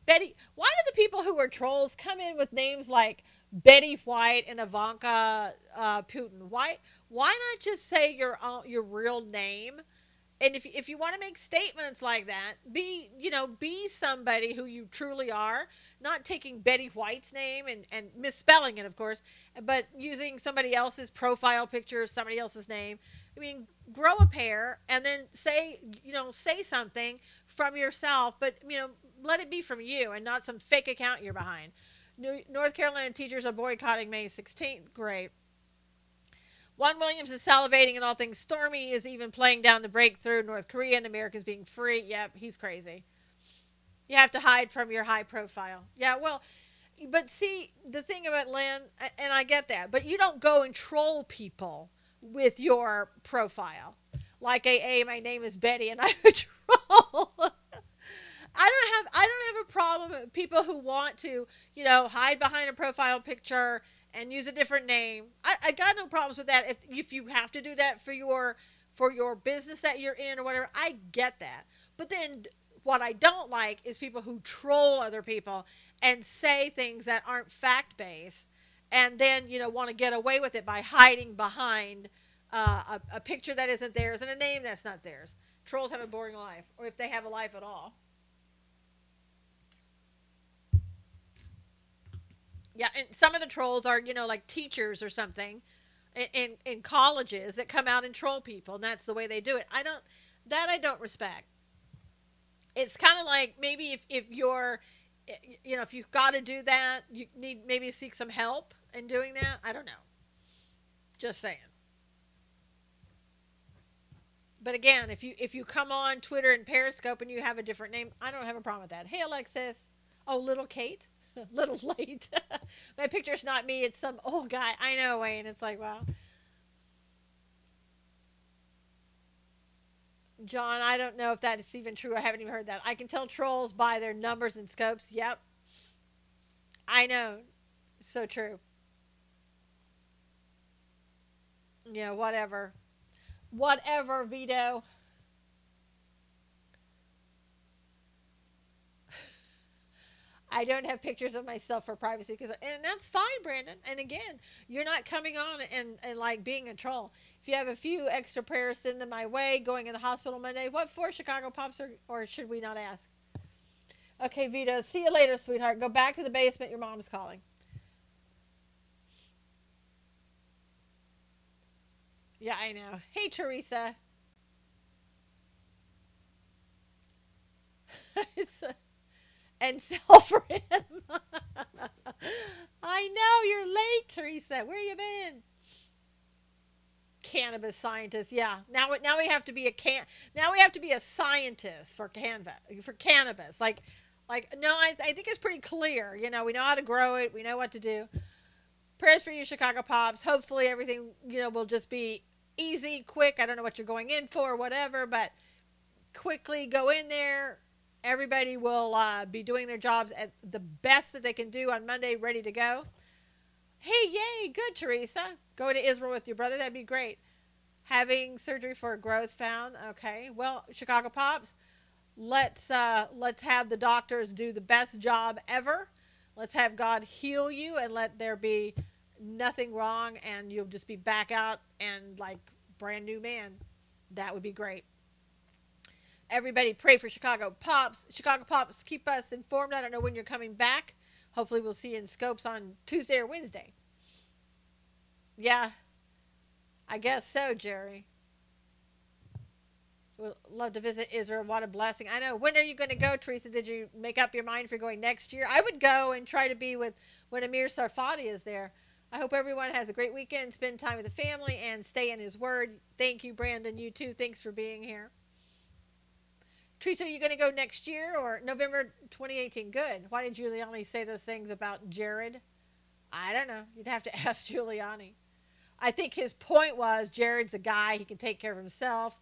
Betty, why do the people who are trolls come in with names like Betty White and Ivanka Putin? Why not just say your real name? And if you want to make statements like that, be somebody who you truly are, not taking Betty White's name and misspelling it, of course, but using somebody else's profile picture, somebody else's name. I mean, grow a pair and then say something from yourself, but, let it be from you and not some fake account you're behind. North Carolina teachers are boycotting May 16th. Great. Juan Williams is salivating at all things Stormy, is even playing down the breakthrough in North Korea and Americans being free. Yep, he's crazy. You have to hide from your high profile. Yeah, well, but see, the thing about Lynn, and I get that, but you don't go and troll people with your profile. Like, my name is Betty and I'm a troll. I don't have a problem with people who want to, hide behind a profile picture and use a different name. I got no problems with that. If you have to do that for your business that you're in or whatever, I get that. But then what I don't like is people who troll other people and say things that aren't fact based, and then want to get away with it by hiding behind a picture that isn't theirs and a name that's not theirs. Trolls have a boring life, or if they have a life at all. Yeah, and some of the trolls are, like teachers or something in colleges that come out and troll people, and that's the way they do it. I don't respect. It's kind of like maybe if you're, if you've got to do that, you need maybe seek some help in doing that. I don't know. Just saying. But again, if you come on Twitter and Periscope and you have a different name, I don't have a problem with that. Hey, Alexis. Oh, little Kate. Little late. My picture's not me. It's some old guy. I know, Wayne. It's like, wow. John, I don't know if that is even true. I haven't even heard that. I can tell trolls by their numbers and scopes. Yep. I know. So true. Yeah, whatever. Whatever, Vito. I don't have pictures of myself for privacy and that's fine, Brandon. And again, you're not coming on and like being a troll. If you have a few extra prayers, send them my way. Going in the hospital Monday. What for, Chicago Pops, or should we not ask? Okay, Vito. See you later, sweetheart. Go back to the basement. Your mom's calling. Yeah, I know. Hey, Teresa. And sell for him. I know you're late, Teresa. Where you been? Cannabis scientist. Yeah. Now we have to be now we have to be a scientist for cannabis. Like no, I think it's pretty clear. We know how to grow it. We know what to do. Prayers for you, Chicago Pops. Hopefully everything, will just be easy, quick. I don't know what you're going in for, whatever, but quickly go in there. Everybody will be doing their jobs at the best that they can do on Monday, ready to go. Hey, yay, good, Teresa. Go to Israel with your brother. That'd be great. Having surgery for a growth found. Okay. Well, Chicago Pops, let's have the doctors do the best job ever. Let's have God heal you and let there be nothing wrong, and you'll just be back out and like brand new man. That would be great. Everybody pray for Chicago Pops. Chicago Pops, keep us informed. I don't know when you're coming back. Hopefully we'll see you in Scopes on Tuesday or Wednesday. Yeah, I guess so, Jerry. Would love to visit Israel. What a blessing. I know. When are you going to go, Teresa? Did you make up your mind for going next year? I would go and try to be with when Amir Sarfati is there. I hope everyone has a great weekend, spend time with the family, and stay in his word. Thank you, Brandon. You too. Thanks for being here. Teresa, are you going to go next year or November 2018? Good. Why did Giuliani say those things about Jared? I don't know. You'd have to ask Giuliani. I think his point was Jared's a guy. He can take care of himself.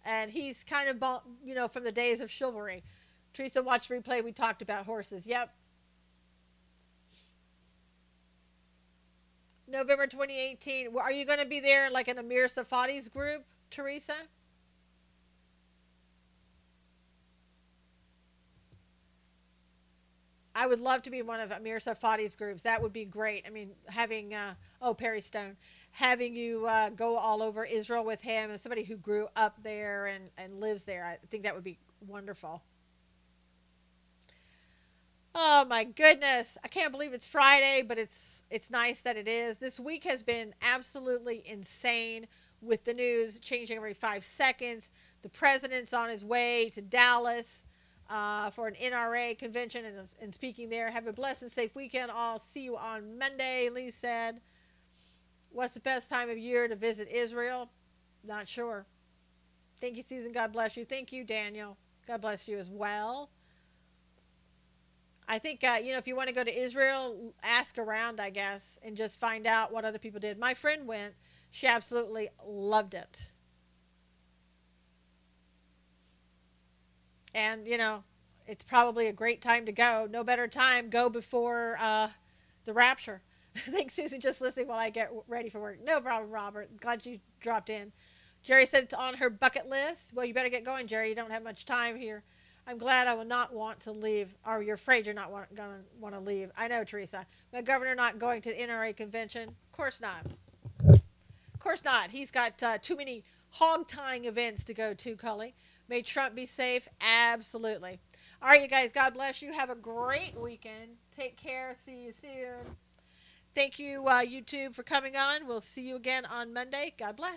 And he's kind of, from the days of chivalry. Teresa, watch replay. We talked about horses. Yep. November 2018. Are you going to be there like in Amir Safadi's group, Teresa? I would love to be in one of Amir Safadi's groups. That would be great. I mean, having, Perry Stone, having you go all over Israel with him and somebody who grew up there and lives there. I think that would be wonderful. Oh my goodness. I can't believe it's Friday, but it's nice that it is. This week has been absolutely insane with the news changing every 5 seconds. The president's on his way to Dallas for an NRA convention and speaking there. Have a blessed and safe weekend. I'll see you on Monday, Lee said. What's the best time of year to visit Israel? Not sure. Thank you, Susan. God bless you. Thank you, Daniel. God bless you as well. I think, if you want to go to Israel, ask around, I guess, and just find out what other people did. My friend went. She absolutely loved it. And, it's probably a great time to go. No better time. Go before the rapture. Thanks, Susan, just listening while I get ready for work. No problem, Robert. Glad you dropped in. Jerry said it's on her bucket list. Well, you better get going, Jerry. You don't have much time here. I'm glad I will not want to leave, or you're afraid you're not going to want to leave. I know, Teresa. My governor not going to the NRA convention? Of course not. Of course not. He's got too many hog tying events to go to, Cully. May Trump be safe? Absolutely. All right, you guys. God bless you. Have a great weekend. Take care. See you soon. Thank you, YouTube, for coming on. We'll see you again on Monday. God bless.